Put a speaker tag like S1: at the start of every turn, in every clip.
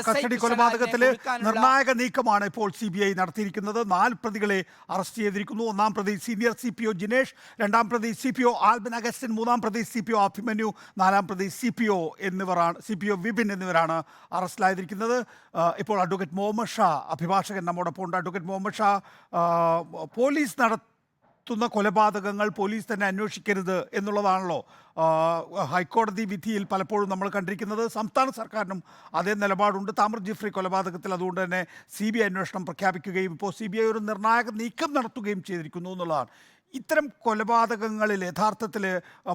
S1: Custody കൊലപാതകത്തിലെ നിർണായക നീക്കമാണ് ഇപ്പോൾ CBI നടത്തിയിരിക്കുന്നത്. 4 പ്രതികളെ അറസ്റ്റ് ചെയ്തിരിക്കുന്നു. ഒന്നാം പ്രതി സീനിയർ CPO ജിനേഷ്, രണ്ടാം പ്രതി CPO ആൽബിൻ അഗസ്റ്റിൻ, മൂന്നാം പ്രതി CPO അഭിമന്യു, നാലാം പ്രതി CPO വിപിൻ എന്നിവരാണ് അറസ്റ്റിലായിരിക്കുന്നത്. ഇപ്പോൾ അഡ്വക്കേറ്റ് മുഹമ്മദ് ഷാ അഭിഭാഷകൻ നമ്മോടൊപ്പം ഉണ്ട്. അഡ്വക്കേറ്റ് മുഹമ്മദ് ഷാ, പോലീസ് നടത്തുന്ന കൊലപാതകങ്ങൾ പോലീസ് തന്നെ അന്വേഷിക്കരുത് എന്നുള്ളതാണല്ലോ ഹൈക്കോടതി വിധിയിൽ പലപ്പോഴും നമ്മൾ കണ്ടിരിക്കുന്നത്. സംസ്ഥാന സർക്കാരിനും അതേ നിലപാടുണ്ട്. താമർ ജിഫ്രി കൊലപാതകത്തിൽ അതുകൊണ്ട് തന്നെ CBI അന്വേഷണം പ്രഖ്യാപിക്കുകയും ഇപ്പോൾ CBI ഒരു നിർണായക നീക്കം നടത്തുകയും ചെയ്തിരിക്കുന്നു എന്നുള്ളതാണ്. ഇത്തരം കൊലപാതകങ്ങളിൽ യഥാർത്ഥത്തിൽ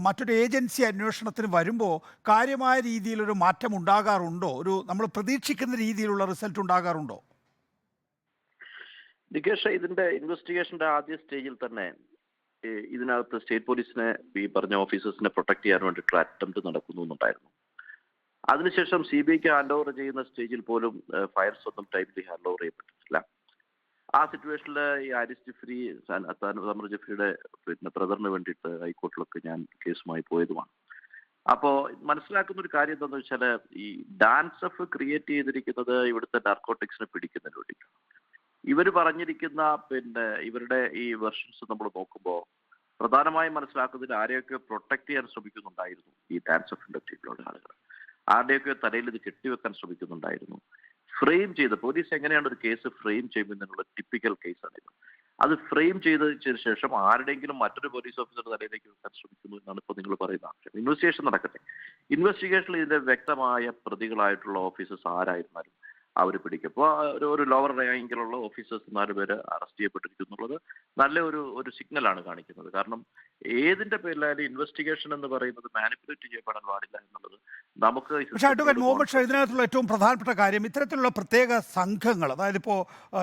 S1: മറ്റൊരു ഏജൻസി അന്വേഷണത്തിന് വരുമ്പോൾ കാര്യമായ രീതിയിലൊരു മാറ്റം ഉണ്ടാകാറുണ്ടോ? നമ്മൾ പ്രതീക്ഷിക്കുന്ന രീതിയിലുള്ള റിസൾട്ട് ഉണ്ടാകാറുണ്ടോ?
S2: നികേഷ്, ഇതിന്റെ ഇൻവെസ്റ്റിഗേഷന്റെ ആദ്യ സ്റ്റേജിൽ തന്നെ ഇതിനകത്ത് സ്റ്റേറ്റ് പോലീസിനെ ഈ പറഞ്ഞ ഓഫീസേഴ്സിനെ പ്രൊട്ടക്ട് ചെയ്യാൻ വേണ്ടിയിട്ടുള്ള അറ്റംപ്റ്റ് നടക്കുന്നുണ്ടായിരുന്നു. അതിനുശേഷം CBIക്ക് ഹാൻഡ് ഓവർ ചെയ്യുന്ന സ്റ്റേജിൽ പോലും ഫയർസ് ഒന്നും ടൈമിൽ ഹാൻഡ് ഓവർ ചെയ്യപ്പെട്ടിട്ടില്ല. ആ സിറ്റുവേഷനിൽ ഈ ആരിസ് ജിഫ്രി, താമർ ജിഫ്രിയുടെ ബ്രദറിന് വേണ്ടിയിട്ട് ഹൈക്കോർട്ടിലൊക്കെ ഞാൻ കേസുമായി പോയതുമാണ്. അപ്പോൾ മനസ്സിലാക്കുന്ന ഒരു കാര്യം എന്താണെന്ന് വെച്ചാൽ, ഈ ഡാൻസ് ഓഫ് ക്രിയേറ്റ് ചെയ്തിരിക്കുന്നത് ഇവിടുത്തെ നാർക്കോട്ടിക്സിനെ പിടിക്കുന്നതിന് വേണ്ടിയിട്ടാണ്. ഇവർ പറഞ്ഞിരിക്കുന്ന ഇവരുടെ ഈ വെർഷൻസ് നമ്മൾ നോക്കുമ്പോൾ പ്രധാനമായും മനസ്സിലാക്കുന്നതിൽ ആരെയൊക്കെ പ്രൊട്ടക്ട് ചെയ്യാൻ ശ്രമിക്കുന്നുണ്ടായിരുന്നു ഈ ഡാൻസ് ഓഫ് ഇൻഡസ്ട്രിയിലുള്ള ആളുകൾ. ആരുടെയൊക്കെ തലയിൽ ഇത് കെട്ടിവെക്കാൻ ശ്രമിക്കുന്നുണ്ടായിരുന്നു. ഫ്രെയിം ചെയ്ത് പോലീസ് എങ്ങനെയാണ് ഒരു കേസ് ഫ്രെയിം ചെയ്യുന്നതിനുള്ള ടിപ്പിക്കൽ കേസാണിത്. അത് ഫ്രെയിം ചെയ്തതിന് ശേഷം ആരുടെയെങ്കിലും മറ്റൊരു പോലീസ് ഓഫീസറുടെ തലയിലേക്ക് വെക്കാൻ ശ്രമിക്കുന്നു എന്നാണ് ഇപ്പോൾ നിങ്ങൾ പറയുന്ന ആവശ്യം. ഇൻവെസ്റ്റിഗേഷൻ നടക്കട്ടെ. ഇൻവെസ്റ്റിഗേഷനിൽ ഇതിന്റെ വ്യക്തമായ പ്രതികളായിട്ടുള്ള ഓഫീസേഴ്സ് ആരായിരുന്നാലും അവർ പിടിക്കും. അപ്പോൾ ഒരു ലോവർ റാങ്കിലുള്ള ഓഫീസേഴ്സ് 4 പേര് അറസ്റ്റ് ചെയ്യപ്പെട്ടിരിക്കുന്നുള്ളത് നല്ല ഒരു സിഗ്നലാണ് കാണിക്കുന്നത്. കാരണം ഏതിന്റെ പേരിലായാലും ഇൻവെസ്റ്റിഗേഷൻ എന്ന് പറയുന്നത് മാനിപ്പുലേറ്റ് ചെയ്യപ്പെടാൻ പാടില്ല എന്നുള്ളത് നമുക്ക്.
S1: പക്ഷേ അഡ്വക്കേറ്റ് മുഹമ്മദ് ഷാ, ഇതിനകത്തുള്ള ഏറ്റവും പ്രധാനപ്പെട്ട കാര്യം ഇത്തരത്തിലുള്ള പ്രത്യേക സംഘങ്ങൾ, അതായത് ഇപ്പോൾ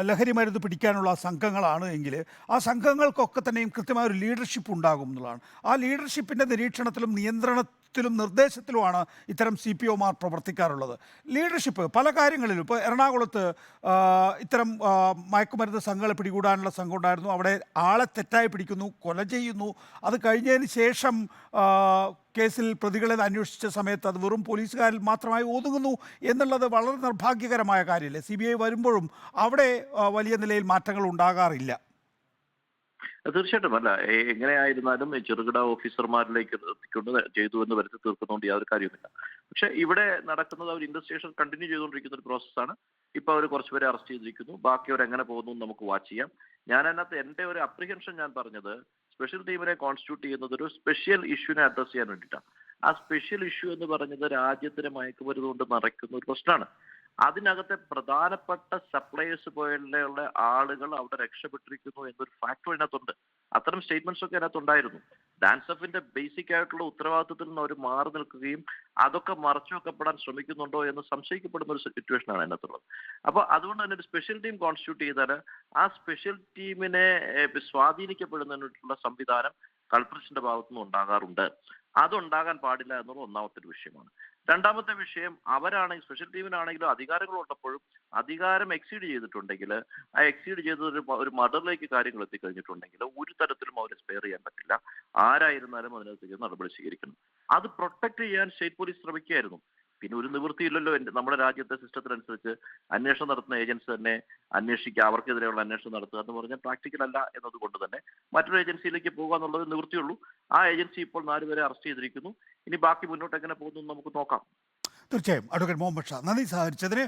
S1: ലഹരി മരുന്ന് പിടിക്കാനുള്ള സംഘങ്ങളാണ് എങ്കിൽ ആ സംഘങ്ങൾക്കൊക്കെ തന്നെയും കൃത്യമായ ഒരു ലീഡർഷിപ്പ് ഉണ്ടാകും എന്നുള്ളതാണ്. ആ ലീഡർഷിപ്പിൻ്റെ നിരീക്ഷണത്തിലും നിയന്ത്രണത്തിലും നിർദ്ദേശത്തിലുമാണ് ഇത്തരം CPOമാർ പ്രവർത്തിക്കാറുള്ളത്. ലീഡർഷിപ്പ് പല കാര്യങ്ങളിലും, ഇപ്പോൾ എറണാകുളത്ത് ഇത്തരം മയക്കുമരുന്ന് സംഘങ്ങളെ പിടികൂടാനുള്ള സംഘം ഉണ്ടായിരുന്നു. അവിടെ ആളെ തെറ്റായി പിടിക്കുന്നു, കൊല ചെയ്യുന്നു. അത് കഴിഞ്ഞതിന് ശേഷം കേസിൽ പ്രതികളെ അന്വേഷിച്ച സമയത്ത് അത് വെറും പോലീസുകാരിൽ മാത്രമായി ഒതുങ്ങുന്നു എന്നുള്ളത് വളരെ നിർഭാഗ്യകരമായ കാര്യമല്ലേ? CBI വരുമ്പോഴും അവിടെ വലിയ നിലയിൽ മാറ്റങ്ങൾ ഉണ്ടാകാറില്ല.
S2: തീർച്ചയായിട്ടും അല്ല. എങ്ങനെയായിരുന്നാലും ചെറുകിട ഓഫീസർമാരിലേക്ക് എത്തിക്കൊണ്ട് ചെയ്തു എന്ന് വരുത്തി തീർക്കുന്നതുകൊണ്ട് യാതൊരു കാര്യവുമില്ല. പക്ഷെ ഇവിടെ നടക്കുന്നത് അവർ ഇൻവെസ്റ്റിഗേഷൻ കണ്ടിന്യൂ ചെയ്തുകൊണ്ടിരിക്കുന്ന ഒരു പ്രോസസ്സാണ്. ഇപ്പൊ അവർ കുറച്ചുപേരെ അറസ്റ്റ് ചെയ്തിരിക്കുന്നു. ബാക്കിയവർ എങ്ങനെ പോകുന്നു നമുക്ക് വാച്ച് ചെയ്യാം. ഞാൻ അതിനകത്ത് എൻ്റെ ഒരു അപ്രിഹെൻഷൻ ഞാൻ പറഞ്ഞത്, സ്പെഷ്യൽ ടീമിനെ കോൺസ്റ്റിറ്റ്യൂട്ട് ചെയ്യുന്നത് ഒരു സ്പെഷ്യൽ ഇഷ്യൂവിനെ അഡ്രസ് ചെയ്യാൻ വേണ്ടിയിട്ടാണ്. ആ സ്പെഷ്യൽ ഇഷ്യൂ എന്ന് പറഞ്ഞത് രാജ്യത്തിന് മയക്കുമരുന്ന് കൊണ്ട് നടക്കുന്ന ഒരു പ്രശ്നമാണ്. അതിനകത്തെ പ്രധാനപ്പെട്ട സപ്ലയേഴ്സ് പോലുള്ള ആളുകൾ അവിടെ രക്ഷപ്പെട്ടിരിക്കുന്നു എന്നൊരു ഫാക്ടർ അതിനകത്തുണ്ട്. അത്തരം സ്റ്റേറ്റ്മെന്റ്സ് ഒക്കെ അതിനകത്തുണ്ടായിരുന്നു. ഡാൻസ് ഓഫിന്റെ ബേസിക് ആയിട്ടുള്ള ഉത്തരവാദിത്വത്തിൽ നിന്ന് അവർ മാറി നിൽക്കുകയും അതൊക്കെ മറച്ചു വെക്കപ്പെടാൻ ശ്രമിക്കുന്നുണ്ടോ എന്ന് സംശയിക്കപ്പെടുന്ന ഒരു സിറ്റുവേഷനാണ് അതിനകത്തുള്ളത്. അപ്പോൾ അതുകൊണ്ട് തന്നെ ഒരു സ്പെഷ്യൽ ടീം കോൺസ്റ്റിറ്റ്യൂട്ട് ചെയ്താൽ ആ സ്പെഷ്യൽ ടീമിനെ സ്വാധീനിക്കപ്പെടുന്നതിനുള്ള സംവിധാനം കൾപ്രിറ്റ്സിന്റെ ഭാഗത്തുനിന്ന് ഉണ്ടാകാറുണ്ട്. അതുണ്ടാകാൻ പാടില്ല എന്നുള്ള ഒന്നാമത്തെ ഒരു വിഷയമാണ്. രണ്ടാമത്തെ വിഷയം, അവരാണെങ്കിൽ സ്പെഷ്യൽ ടീമിനാണെങ്കിലും അധികാരങ്ങളുള്ളപ്പോഴും അധികാരം എക്സീഡ് ചെയ്തിട്ടുണ്ടെങ്കിൽ ആ എക്സീഡ് ചെയ്ത ഒരു മർഡറിലേക്ക് കാര്യങ്ങൾ എത്തിക്കഴിഞ്ഞിട്ടുണ്ടെങ്കിൽ ഒരു തരത്തിലും അവരെ സ്പെയർ ചെയ്യാൻ പറ്റില്ല. ആരായിരുന്നാലും അതിനകത്തേക്ക് നടപടി സ്വീകരിക്കണം. അത് പ്രൊട്ടക്ട് ചെയ്യാൻ സ്റ്റേറ്റ് പോലീസ് ശ്രമിക്കുകയായിരുന്നു. പിന്നെ ഒരു നിവൃത്തിയില്ലല്ലോ. നമ്മുടെ രാജ്യത്തെ സിസ്റ്റത്തിനനുസരിച്ച് അന്വേഷണം നടത്തുന്ന ഏജൻസി തന്നെ അന്വേഷിക്കുക, അവർക്കെതിരെയുള്ള അന്വേഷണം നടത്തുക എന്ന് പറഞ്ഞാൽ പ്രാക്ടിക്കൽ അല്ല എന്നതുകൊണ്ട് തന്നെ മറ്റൊരു ഏജൻസിയിലേക്ക് പോകുക എന്നുള്ളത് നിവൃത്തിയുള്ളൂ. ആ ഏജൻസി ഇപ്പോൾ 4 പേരെ അറസ്റ്റ് ചെയ്തിരിക്കുന്നു. ഇനി ബാക്കി മുന്നോട്ട് എങ്ങനെ പോകുന്നു നമുക്ക് നോക്കാം.
S1: തീർച്ചയായും. അഡ്വക്കേറ്റ് മുഹമ്മദ് ഷാ, നന്ദി സഹകരിച്ചതിന്.